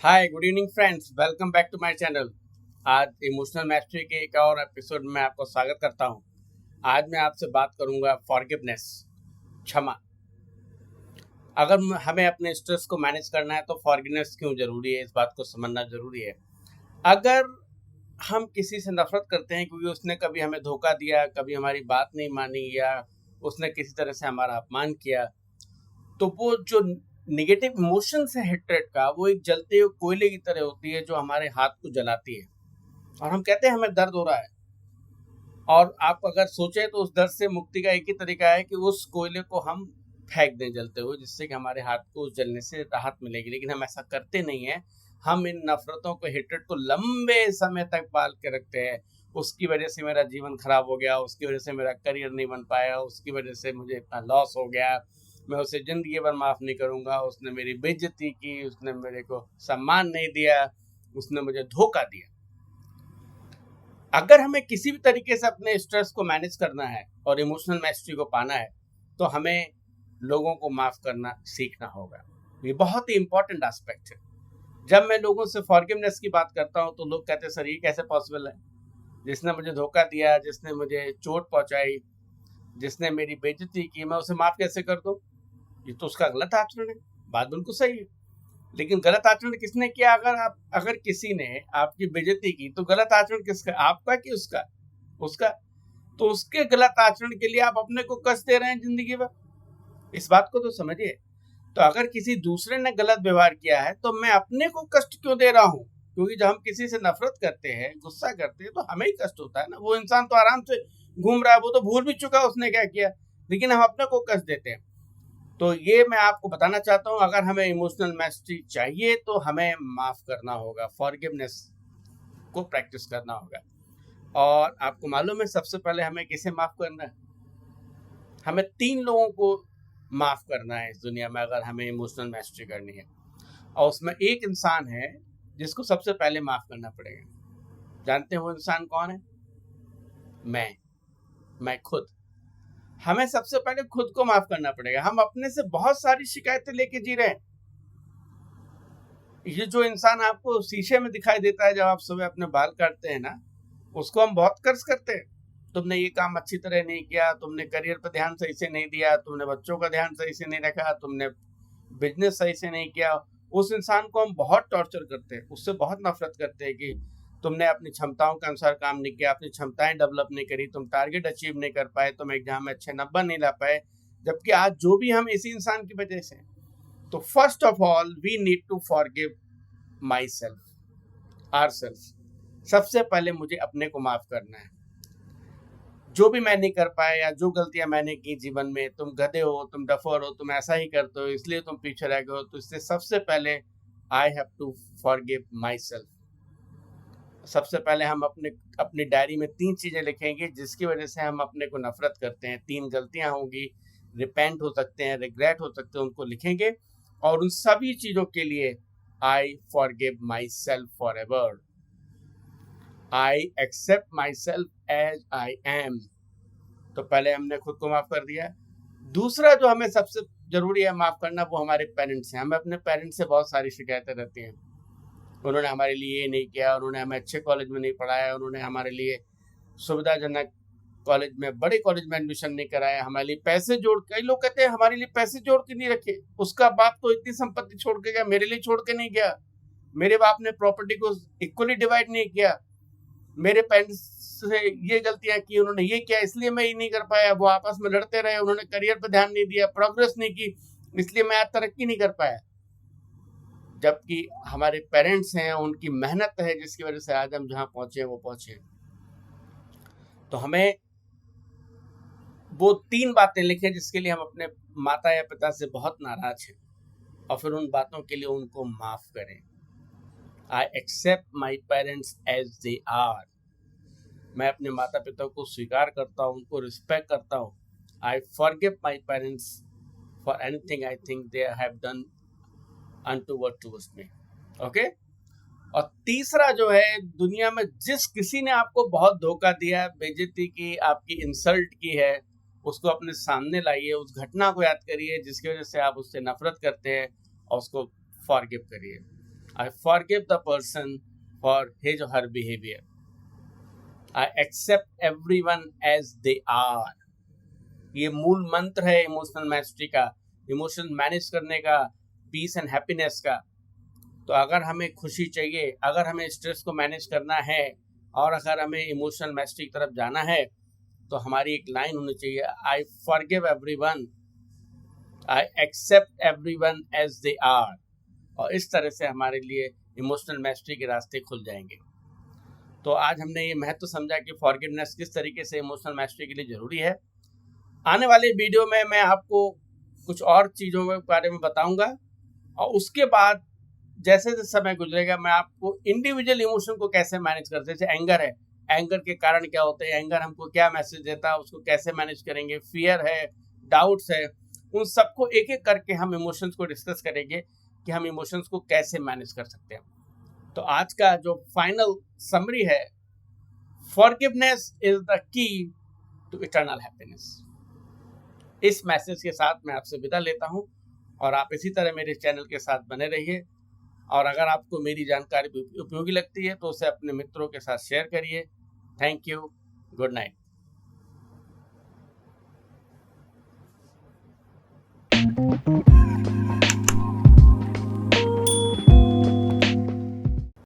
Hi good evening friends, welcome back to my channel. आज emotional mastery के एक और एपिसोड में आपको स्वागत करता हूं। आज मैं आपसे बात करूंगा फॉरगिवनेस, क्षमा। अगर हमें अपने स्ट्रेस को मैनेज करना है तो फॉरगिवनेस क्यों जरूरी है, इस बात को समझना जरूरी है। अगर हम किसी से नफरत करते हैं क्योंकि उसने कभी हमें धोखा दिया, कभी हमारी बात नहीं मानी या उसने किसी तरह से हमारा अपमान किया, तो वो जो निगेटिव इमोशंस है हेट्रेड का, वो एक जलते हुए कोयले की तरह होती है जो हमारे हाथ को जलाती है और हम कहते हैं हमें दर्द हो रहा है। और आप अगर सोचें तो उस दर्द से मुक्ति का एक ही तरीका है कि उस कोयले को हम फेंक दें जलते हुए, जिससे कि हमारे हाथ को उस जलने से राहत मिलेगी। लेकिन हम ऐसा करते नहीं है। हम इन नफरतों को, हेट्रेड को लंबे समय तक पाल के रखते हैं। उसकी वजह से मेरा जीवन खराब हो गया, उसकी वजह से मेरा करियर नहीं बन पाया, उसकी वजह से मुझे इतना लॉस हो गया, मैं उसे जिंदगी भर माफ नहीं करूंगा, उसने मेरी बेइज्जती की, उसने मेरे को सम्मान नहीं दिया, उसने मुझे धोखा दिया। अगर हमें किसी भी तरीके से अपने स्ट्रेस को मैनेज करना है और इमोशनल मैस्टरी को पाना है तो हमें लोगों को माफ करना सीखना होगा। ये बहुत ही इंपॉर्टेंट एस्पेक्ट है। जब मैं लोगों से फॉरगिवनेस की बात करता हूँ तो लोग कहते हैं सर ये कैसे पॉसिबल है, जिसने मुझे धोखा दिया, जिसने मुझे चोट पहुंचाई, जिसने मेरी बेइज्जती की, मैं उसे माफ कैसे कर दूं? ये तो उसका गलत आचरण है। बात बिल्कुल सही है, लेकिन गलत आचरण किसने किया? अगर किसी ने आपकी बेइज्जती की तो गलत आचरण किसका, आपका कि उसका? उसका। तो उसके गलत आचरण के लिए आप अपने को कष्ट दे रहे हैं जिंदगी भर। इस बात को तो समझिए। तो अगर किसी दूसरे ने गलत व्यवहार किया है तो मैं अपने को कष्ट क्यों दे रहा हूँ? क्योंकि जब हम किसी से नफरत करते हैं, गुस्सा करते हैं, तो हमें ही कष्ट होता है ना। वो इंसान तो आराम से घूम रहा है, वो तो भूल भी चुका उसने क्या किया, लेकिन हम अपने को कष्ट देते हैं। तो ये मैं आपको बताना चाहता हूँ, अगर हमें इमोशनल मैस्टरी चाहिए तो हमें माफ करना होगा, फॉरगिवनेस को प्रैक्टिस करना होगा। और आपको मालूम है सबसे पहले हमें किसे माफ करना है? हमें 3 लोगों को माफ करना है इस दुनिया में, अगर हमें इमोशनल मैस्टरी करनी है। और उसमें एक इंसान है जिसको सबसे पहले माफ करना पड़ेगा। जानते हैं वो इंसान कौन है? मैं खुद। हमें सबसे पहले खुद को माफ करना पड़ेगा। हम अपने से बहुत सारी शिकायतें लेके जी रहे हैं। ये जो इंसान आपको शीशे में दिखाई देता है जब आप सुबह अपने बाल काटते हैं ना, उसको हम बहुत कर्ज करते हैं। तुमने ये काम अच्छी तरह नहीं किया, तुमने करियर पर ध्यान सही से नहीं दिया, तुमने बच्चों का ध्यान सही से नहीं रखा, तुमने बिजनेस सही से नहीं किया। उस इंसान को हम बहुत टॉर्चर करते हैं, उससे बहुत नफरत करते हैं कि तुमने अपनी क्षमताओं के अनुसार काम नहीं किया, अपनी क्षमताएं डेवलप नहीं करी, तुम टारगेट अचीव नहीं कर पाए, तुम एग्जाम में अच्छे नंबर नहीं ला पाए। जबकि आज जो भी हम इसी इंसान की वजह से। तो first of all we need to forgive myself, ourself. सबसे पहले मुझे अपने को माफ करना है। जो भी मैं नहीं कर पाया या जो गलतियां मैंने की जीवन में, तुम गधे हो, तुम डफर हो, तुम ऐसा ही करते हो इसलिए तुम पीछे रह गए हो, तो इससे सबसे पहले I have to forgive myself. सबसे पहले हम अपनी डायरी में 3 चीजें लिखेंगे जिसकी वजह से हम अपने को नफरत करते हैं। 3 गलतियां होंगी, रिपेंट हो सकते हैं, रिग्रेट हो सकते हैं, उनको लिखेंगे। और उन सभी चीजों के लिए I forgive myself forever. I accept myself as I am. तो पहले हमने खुद को माफ कर दिया। दूसरा जो हमें सबसे जरूरी है माफ करना, वो हमारे पेरेंट्स हैं। हमें अपने पेरेंट्स से बहुत सारी शिकायतें रहती हैं। उन्होंने हमारे लिए ये नहीं किया, उन्होंने हमें अच्छे कॉलेज में नहीं पढ़ाया, उन्होंने हमारे लिए सुविधाजनक कॉलेज में, बड़े कॉलेज में एडमिशन नहीं कराया, हमारे लिए पैसे जोड़, कई लोग कहते हैं हमारे लिए पैसे जोड़ के नहीं रखे। उसका बाप तो इतनी संपत्ति छोड़ के गया, मेरे लिए छोड़ के नहीं गया। मेरे बाप ने प्रॉपर्टी को इक्वली डिवाइड नहीं किया। मेरे पेरेंट्स से ये गलतियां की, उन्होंने ये किया इसलिए मैं ये नहीं कर पाया। वो आपस में लड़ते रहे, उन्होंने करियर पर ध्यान नहीं दिया, प्रोग्रेस नहीं की, इसलिए मैं आज तरक्की नहीं कर पाया। जबकि हमारे पेरेंट्स हैं, उनकी मेहनत है जिसकी वजह से आज हम जहां पहुंचे वो पहुंचे। तो हमें वो 3 बातें लिखें जिसके लिए हम अपने माता या पिता से बहुत नाराज हैं, और फिर उन बातों के लिए उनको माफ करें। I accept my parents as they are. मैं अपने माता पिता को स्वीकार करता हूँ, उनको रिस्पेक्ट करता हूँ। आई forgive my parents for anything I think they have done untoward towards me. Okay. और तीसरा जो है, दुनिया में जिस किसी ने आपको बहुत धोखा दिया, बेइज्जती की, आपकी इंसल्ट की है, उसको अपने सामने लाइए, उस घटना को याद करिए जिसकी वजह से आप उससे नफरत करते हैं, और उसको फॉरगिव करिए। I forgive the person for his or her behavior. I accept everyone as they are. ये मूल मंत्र है इमोशनल मैस्टरी का, इमोशन मैनेज करने का, पीस एंड हैप्पीनेस का। तो अगर हमें खुशी चाहिए, अगर हमें स्ट्रेस को मैनेज करना है और अगर हमें इमोशनल मैस्टरी की तरफ जाना है, तो हमारी एक लाइन होनी चाहिए, I forgive everyone, I accept everyone as they are. और इस तरह से हमारे लिए इमोशनल मैस्टरी के रास्ते खुल जाएंगे। तो आज हमने ये महत्व समझा कि फॉरगिवनेस किस तरीके से इमोशनल मैस्टरी के लिए जरूरी है। आने वाले वीडियो में मैं आपको कुछ और चीज़ों के बारे में बताऊंगा, और उसके बाद जैसे जैसे समय गुजरेगा मैं आपको इंडिविजुअल इमोशन को कैसे मैनेज करते हैं। जैसे एंगर है, एंगर के कारण क्या होते हैं, एंगर हमको क्या मैसेज देता है, उसको कैसे मैनेज करेंगे, फियर है, डाउट्स है, उन सबको एक एक करके हम इमोशंस को डिस्कस करेंगे कि हम इमोशंस को कैसे मैनेज कर सकते हैं। तो आज का जो फाइनल समरी है, forgiveness is the key to eternal happiness. इस मैसेज के साथ मैं आपसे विदा लेता हूं, और आप इसी तरह मेरे चैनल के साथ बने रहिए। और अगर आपको मेरी जानकारी उपयोगी लगती है तो उसे अपने मित्रों के साथ शेयर करिए। Thank you, good night.